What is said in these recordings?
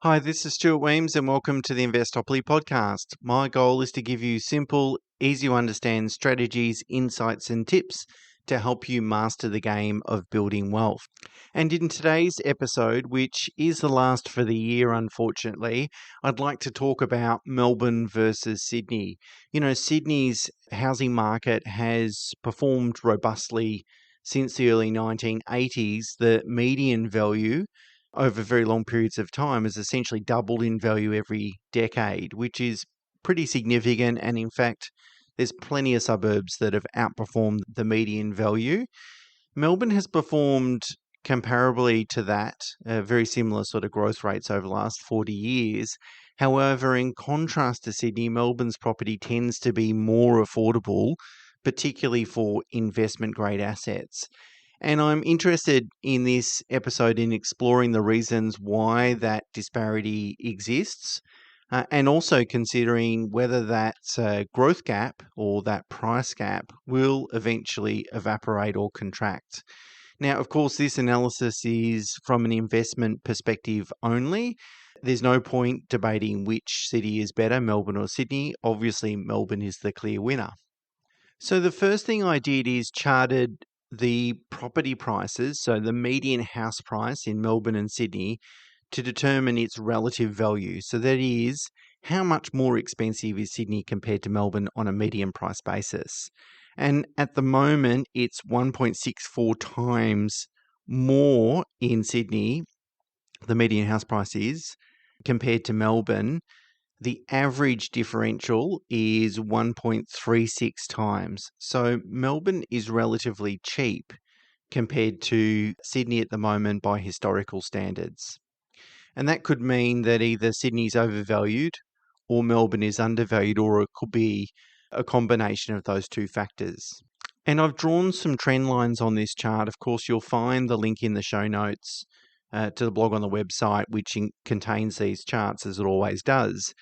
Hi, this is Stuart Wemyss and welcome to the Investopoly podcast. My goal is to give you simple, easy to understand strategies, insights and tips to help you master the game of building wealth. And in today's episode, which is the last for the year unfortunately, I'd like to talk about Melbourne versus Sydney. Sydney's housing market has performed robustly since the early 1980s. The median value over very long periods of time has essentially doubled in value every decade, which is pretty significant. And in fact, there's plenty of suburbs that have outperformed the median value. Melbourne has performed comparably to that, very similar sort of growth rates over the last 40 years. However, in contrast to Sydney, Melbourne's property tends to be more affordable, particularly for investment grade assets. And I'm interested in this episode in exploring the reasons why that disparity exists, and also considering whether that growth gap or that price gap will eventually evaporate or contract. Now, of course, this analysis is from an investment perspective only. There's no point debating which city is better, Melbourne or Sydney. Obviously, Melbourne is the clear winner. So the first thing I did is charted the property prices, so the median house price in Melbourne and Sydney, to determine its relative value. So that is, how much more expensive is Sydney compared to Melbourne on a median price basis? And at the moment, it's 1.64 times more in Sydney, the median house price is, compared to Melbourne. The average differential is 1.36 times. So Melbourne is relatively cheap compared to Sydney at the moment by historical standards. And that could mean that either Sydney's overvalued or Melbourne is undervalued, or it could be a combination of those two factors. And I've drawn some trend lines on this chart. Of course, you'll find the link in the show notes to the blog on the website, which contains these charts as it always does.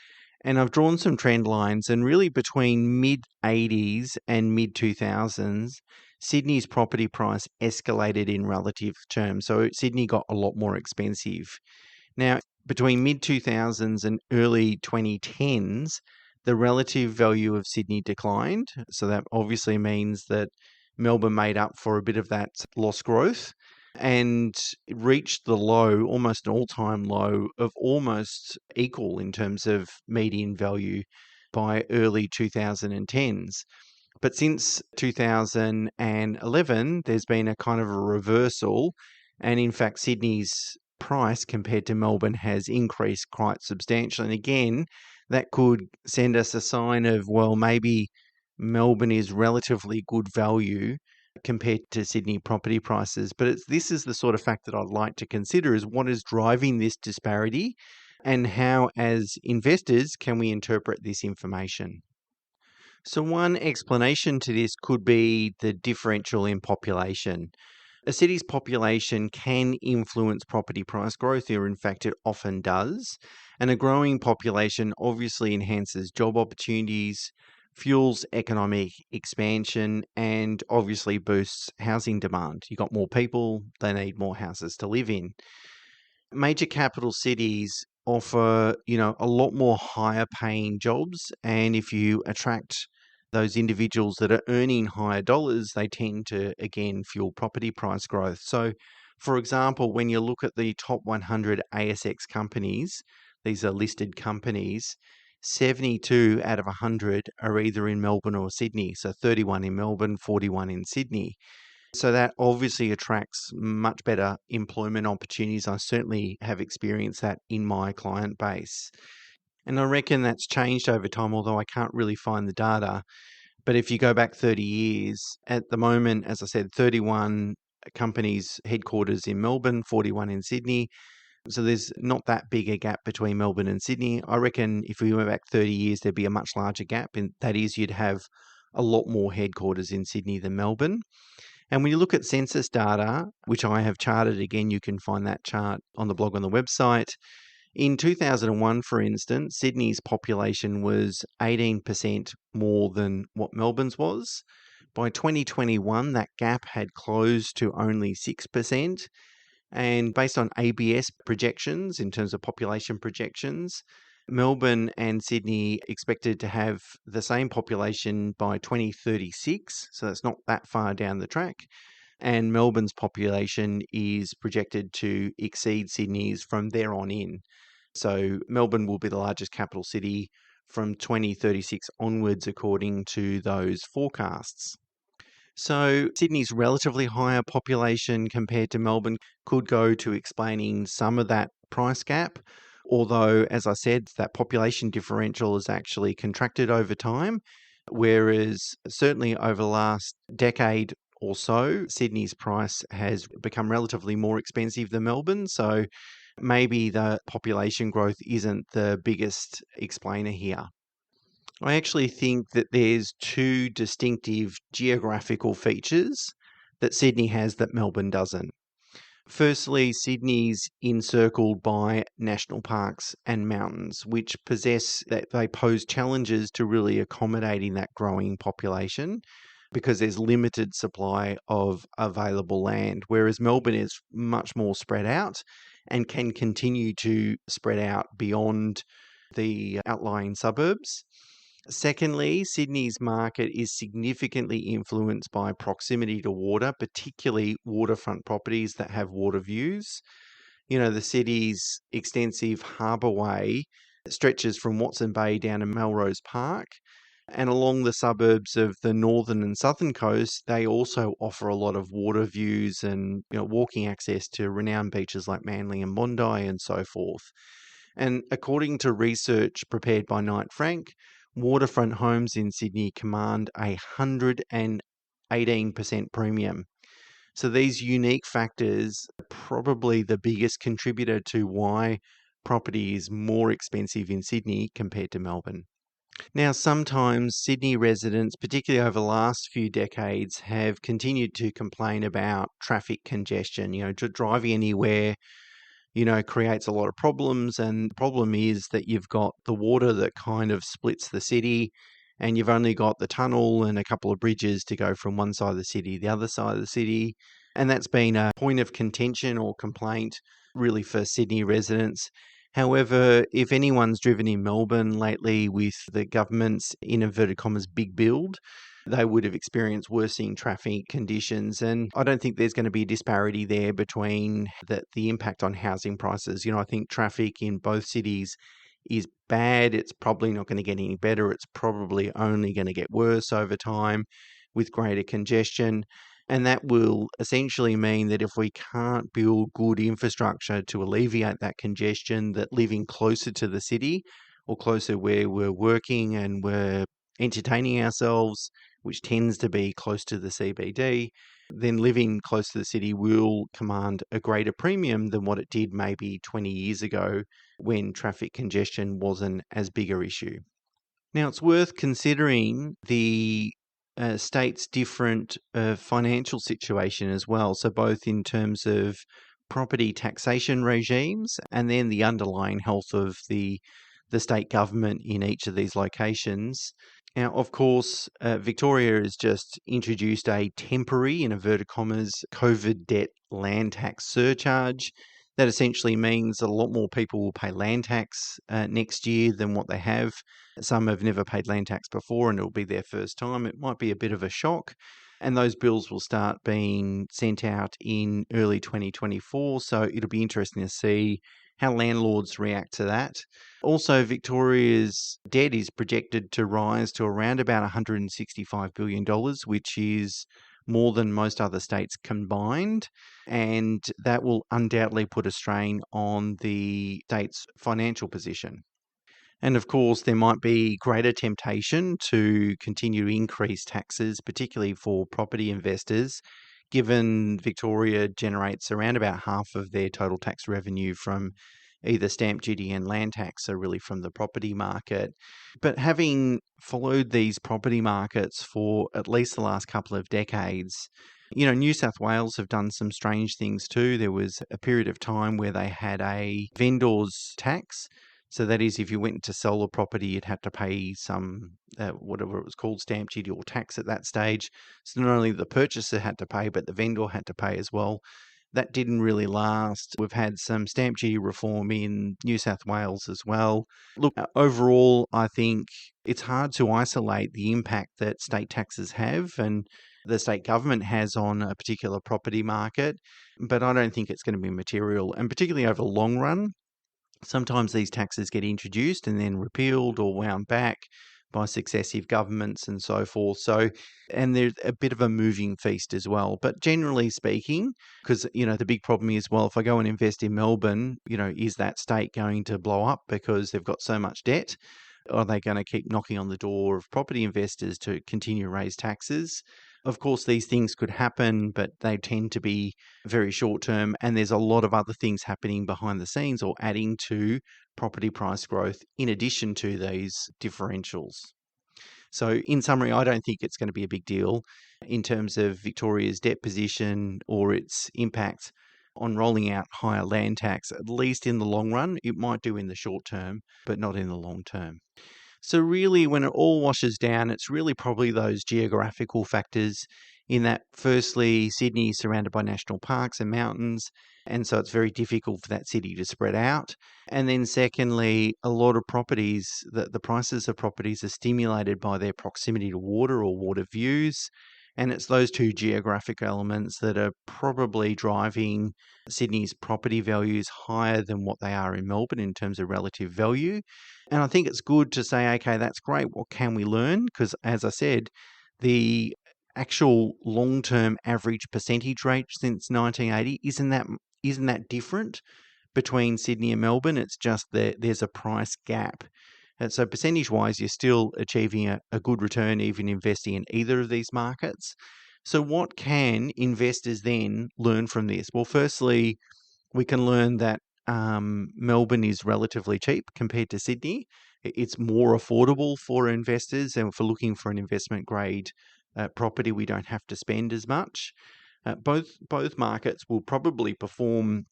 And I've drawn some trend lines, and really between mid-80s and mid-2000s, Sydney's property price escalated in relative terms. So Sydney got a lot more expensive. Now, between mid-2000s and early 2010s, the relative value of Sydney declined. So that obviously means that Melbourne made up for a bit of that lost growth and reached the low, almost an all-time low of almost equal in terms of median value by early 2010s. But since 2011, there's been a kind of a reversal. And in fact, Sydney's price compared to Melbourne has increased quite substantially. And again, that could send us a sign of, well, maybe Melbourne is relatively good value compared to Sydney property prices. But this is the sort of fact that I'd like to consider, is what is driving this disparity and how, as investors, can we interpret this information? So one explanation to this could be the differential in population. A city's population can influence property price growth, or in fact it often does. And a growing population obviously enhances job opportunities, fuels economic expansion, and obviously boosts housing demand. You've got more people, they need more houses to live in. Major capital cities offer, a lot more higher paying jobs. And if you attract those individuals that are earning higher dollars, they tend to, again, fuel property price growth. So, for example, when you look at the top 100 ASX companies, these are listed companies, 72 out of 100 are either in Melbourne or Sydney. So 31 in Melbourne, 41 in Sydney. So that obviously attracts much better employment opportunities. I certainly have experienced that in my client base. And I reckon that's changed over time, although I can't really find the data. But if you go back 30 years, at the moment, as I said, 31 companies headquarters in Melbourne, 41 in Sydney. So there's not that big a gap between Melbourne and Sydney. I reckon if we went back 30 years, there'd be a much larger gap. And that is, you'd have a lot more headquarters in Sydney than Melbourne. And when you look at census data, which I have charted, again, you can find that chart on the blog on the website. In 2001, for instance, Sydney's population was 18% more than what Melbourne's was. By 2021, that gap had closed to only 6%. And based on ABS projections, in terms of population projections, Melbourne and Sydney expected to have the same population by 2036. So that's not that far down the track. And Melbourne's population is projected to exceed Sydney's from there on in. So Melbourne will be the largest capital city from 2036 onwards, according to those forecasts. So Sydney's relatively higher population compared to Melbourne could go to explaining some of that price gap. Although, as I said, that population differential has actually contracted over time, whereas certainly over the last decade or so, Sydney's price has become relatively more expensive than Melbourne. So maybe the population growth isn't the biggest explainer here. I actually think that there's two distinctive geographical features that Sydney has that Melbourne doesn't. Firstly, Sydney's encircled by national parks and mountains, which they pose challenges to really accommodating that growing population because there's limited supply of available land, whereas Melbourne is much more spread out and can continue to spread out beyond the outlying suburbs. Secondly, Sydney's market is significantly influenced by proximity to water, particularly waterfront properties that have water views. The city's extensive harbourway stretches from Watson Bay down to Melrose Park. And along the suburbs of the northern and southern coast, they also offer a lot of water views and walking access to renowned beaches like Manly and Bondi and so forth. And according to research prepared by Knight Frank, waterfront homes in Sydney command a 118% premium. So these unique factors are probably the biggest contributor to why property is more expensive in Sydney compared to Melbourne. Now, sometimes Sydney residents, particularly over the last few decades, have continued to complain about traffic congestion. Driving anywhere creates a lot of problems. And the problem is that you've got the water that kind of splits the city, and you've only got the tunnel and a couple of bridges to go from one side of the city to the other side of the city. And that's been a point of contention or complaint really for Sydney residents. However, if anyone's driven in Melbourne lately with the government's, in inverted commas, big build, they would have experienced worsening traffic conditions. And I don't think there's going to be a disparity there between the impact on housing prices. I think traffic in both cities is bad. It's probably not going to get any better. It's probably only going to get worse over time with greater congestion. And that will essentially mean that if we can't build good infrastructure to alleviate that congestion, that living closer to the city or closer where we're working and we're entertaining ourselves, which tends to be close to the CBD, then living close to the city will command a greater premium than what it did maybe 20 years ago when traffic congestion wasn't as big an issue. Now, it's worth considering the state's different financial situation as well. So both in terms of property taxation regimes and then the underlying health of the state government in each of these locations. Now, of course, Victoria has just introduced a temporary, in inverted commas, COVID debt land tax surcharge. That essentially means that a lot more people will pay land tax next year than what they have. Some have never paid land tax before and it'll be their first time. It might be a bit of a shock. And those bills will start being sent out in early 2024. So it'll be interesting to see how landlords react to that. Also, Victoria's debt is projected to rise to around about $165 billion, which is more than most other states combined. And that will undoubtedly put a strain on the state's financial position. And of course, there might be greater temptation to continue to increase taxes, particularly for property investors, given Victoria generates around about half of their total tax revenue from either stamp duty and land tax, so really from the property market. But having followed these property markets for at least the last couple of decades, New South Wales have done some strange things too. There was a period of time where they had a vendor's tax. So that is, if you went to sell a property, you'd have to pay some, whatever it was called, stamp duty or tax at that stage. So not only the purchaser had to pay, but the vendor had to pay as well. that didn't really last. We've had some stamp duty reform in New South Wales as well. Look, overall, I think it's hard to isolate the impact that state taxes have and the state government has on a particular property market, but I don't think it's going to be material. And particularly over the long run, sometimes these taxes get introduced and then repealed or wound back by successive governments and so forth. So, and there's a bit of a moving feast as well. But generally speaking, because, the big problem is, well, if I go and invest in Melbourne, is that state going to blow up because they've got so much debt? Are they going to keep knocking on the door of property investors to continue to raise taxes? Of course, these things could happen, but they tend to be very short term. And there's a lot of other things happening behind the scenes or adding to property price growth in addition to these differentials. So, in summary, I don't think it's going to be a big deal in terms of Victoria's debt position or its impact on rolling out higher land tax, at least in the long run. It might do in the short term, but not in the long term. So really, when it all washes down, it's really probably those geographical factors in that, firstly, Sydney is surrounded by national parks and mountains, and so it's very difficult for that city to spread out. And then secondly, a lot of properties, the prices of properties are stimulated by their proximity to water or water views. And it's those two geographic elements that are probably driving Sydney's property values higher than what they are in Melbourne in terms of relative value. And I think it's good to say, okay, that's great. What can we learn? Because as I said, the actual long-term average percentage rate since 1980 isn't that different between Sydney and Melbourne. It's just that there's a price gap. And so percentage-wise, you're still achieving a good return even investing in either of these markets. So what can investors then learn from this? Well, firstly, we can learn that Melbourne is relatively cheap compared to Sydney. It's more affordable for investors, and for looking for an investment grade property, we don't have to spend as much. Both markets will probably perform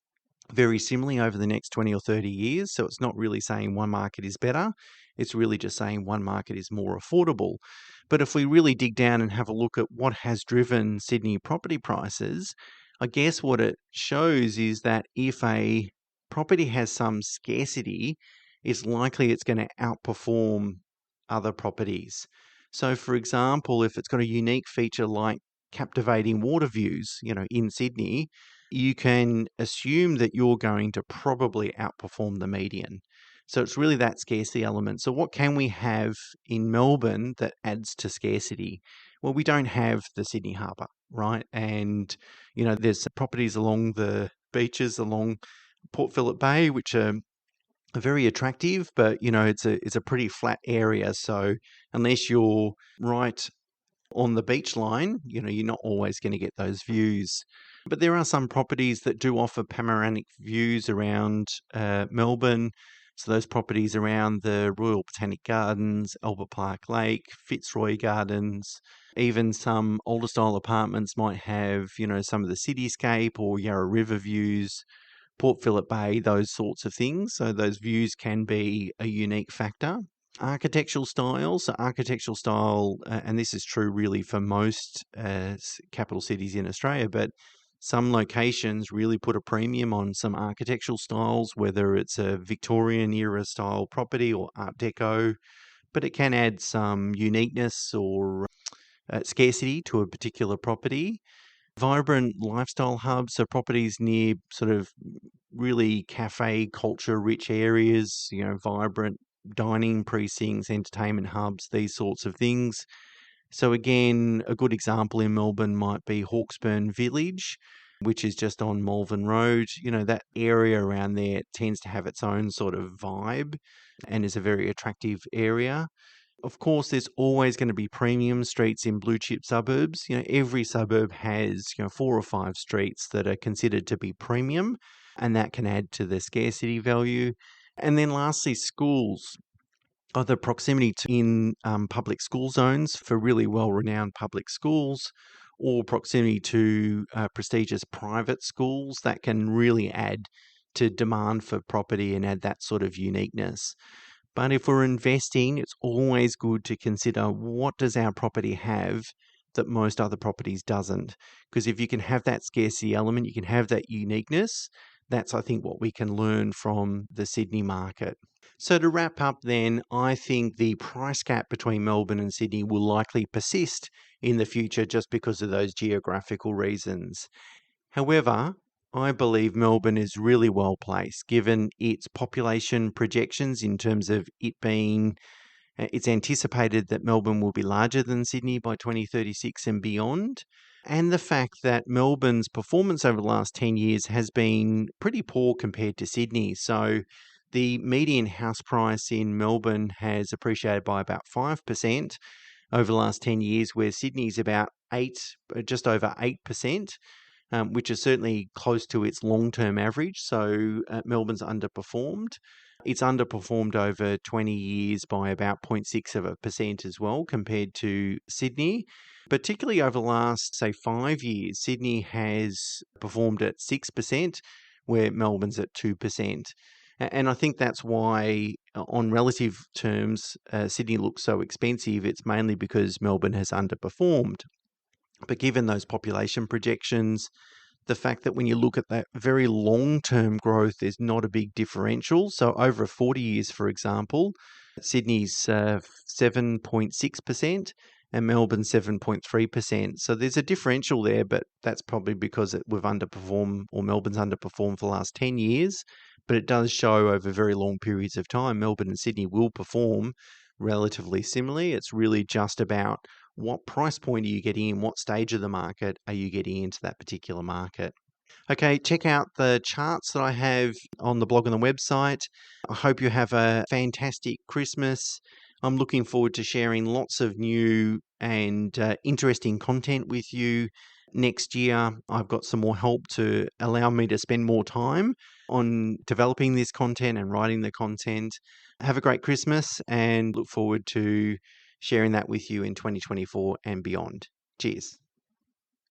very similarly over the next 20 or 30 years. So it's not really saying one market is better. It's really just saying one market is more affordable. But if we really dig down and have a look at what has driven Sydney property prices, I guess what it shows is that if a property has some scarcity, it's likely it's going to outperform other properties. So for example, if it's got a unique feature like captivating water views, in Sydney, you can assume that you're going to probably outperform the median. So it's really that scarcity element. So what can we have in Melbourne that adds to scarcity? Well, we don't have the Sydney Harbour, right? And, there's properties along the beaches along Port Phillip Bay, which are very attractive, but, it's a pretty flat area. So unless you're right on the beach line, you're not always going to get those views. But there are some properties that do offer panoramic views around Melbourne. So those properties around the Royal Botanic Gardens, Albert Park Lake, Fitzroy Gardens, even some older style apartments might have, some of the cityscape or Yarra River views, Port Phillip Bay, those sorts of things. So those views can be a unique factor. Architectural styles. So architectural style, and this is true really for most capital cities in Australia, but some locations really put a premium on some architectural styles, whether it's a Victorian era style property or Art Deco, but it can add some uniqueness or scarcity to a particular property. Vibrant lifestyle hubs, so properties near sort of really cafe culture rich areas, vibrant dining precincts, entertainment hubs, these sorts of things. So again, a good example in Melbourne might be Hawkesburn Village, which is just on Malvern Road. That area around there tends to have its own sort of vibe and is a very attractive area. Of course, there's always going to be premium streets in blue chip suburbs. Every suburb has, 4 or 5 streets that are considered to be premium, and that can add to the scarcity value. And then lastly, schools. Either proximity to in public school zones for really well-renowned public schools, or proximity to prestigious private schools that can really add to demand for property and add that sort of uniqueness. But if we're investing, it's always good to consider what does our property have that most other properties doesn't. Because if you can have that scarcity element, you can have that uniqueness. That's, I think, what we can learn from the Sydney market. So to wrap up then, I think the price gap between Melbourne and Sydney will likely persist in the future just because of those geographical reasons. However, I believe Melbourne is really well placed given its population projections in terms of it being, it's anticipated that Melbourne will be larger than Sydney by 2036 and beyond. And the fact that Melbourne's performance over the last 10 years has been pretty poor compared to Sydney. So the median house price in Melbourne has appreciated by about 5% over the last 10 years, where Sydney's about just over 8%. Which is certainly close to its long-term average. So Melbourne's underperformed. It's underperformed over 20 years by about 0.6% as well compared to Sydney. Particularly over the last, say, 5 years, Sydney has performed at 6%, where Melbourne's at 2%. And I think that's why, on relative terms, Sydney looks so expensive. It's mainly because Melbourne has underperformed. But given those population projections, the fact that when you look at that very long-term growth, there's not a big differential. So over 40 years, for example, Sydney's 7.6% and Melbourne 7.3%. So there's a differential there, but that's probably because we've underperformed, or Melbourne's underperformed for the last 10 years. But it does show over very long periods of time, Melbourne and Sydney will perform relatively similarly. It's really just about what price point are you getting in, what stage of the market are you getting into that particular market. Okay, check out the charts that I have on the blog and the website. I hope you have a fantastic Christmas. I'm looking forward to sharing lots of new and interesting content with you next year. I've got some more help to allow me to spend more time on developing this content and writing the content. Have a great Christmas and look forward to sharing that with you in 2024 and beyond. Cheers.